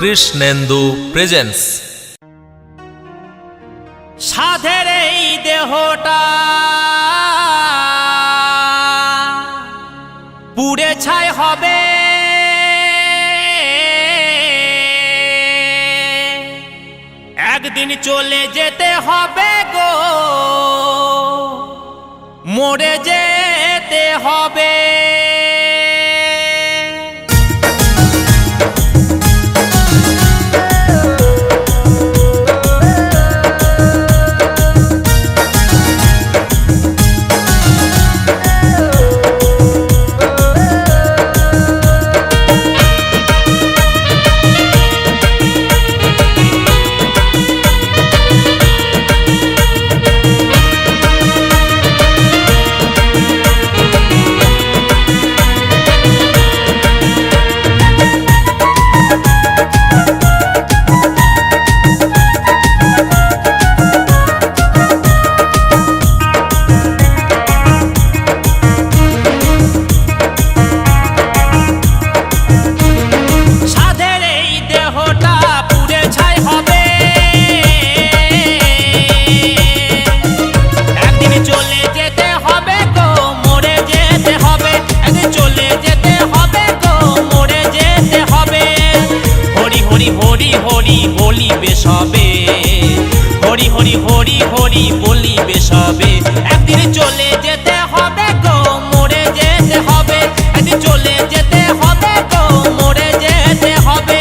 Krishnendu presence. সাধের এই দেহটা পুড়ে ছাই হবে, একদিন চলে যেতে হবে গো, মরে যেতে হবে। বলিবে সবে, হরি হরি হরি হরি বলিবে সবে। একদিন চলে যেতে হবে গো, মরে যেতে হবে, একদিন চলে যেতে হবে গো, মরে যেতে হবে।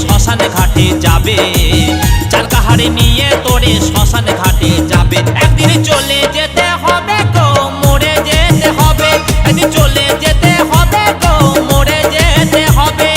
শ্মশান ঘাটে যাবে, চার কাহারে নিয়ে তোরে শ্মশান ঘাটে যাবে। একদিন চলে যেতে হবে গো, মরে যেতে হবে, একদিন চলে যেতে হবে গো, মরে যেতে হবে।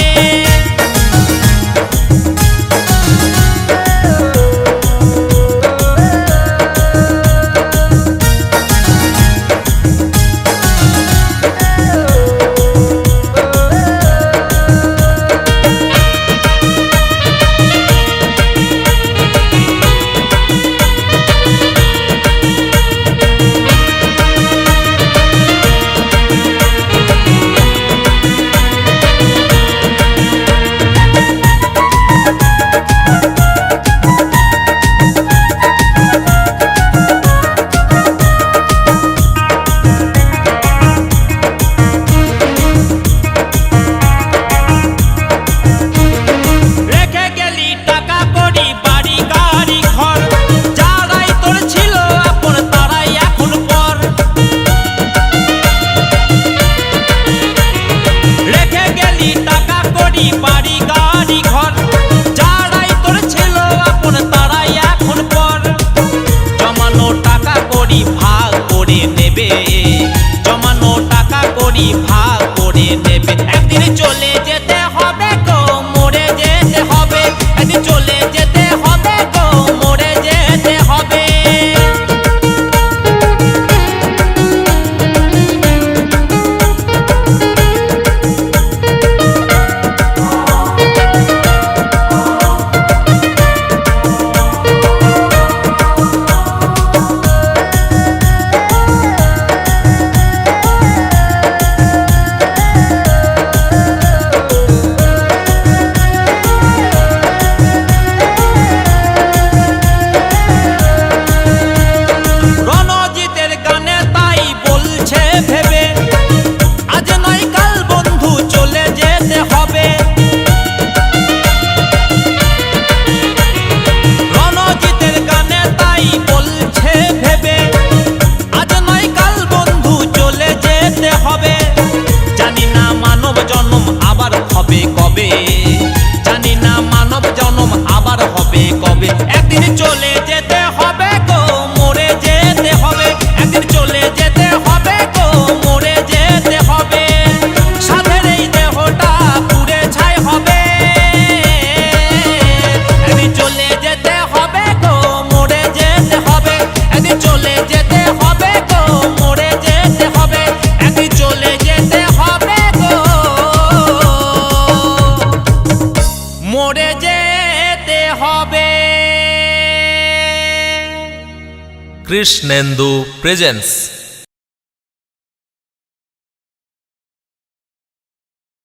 কৃষ্ণেন্দু প্রেজেন্স।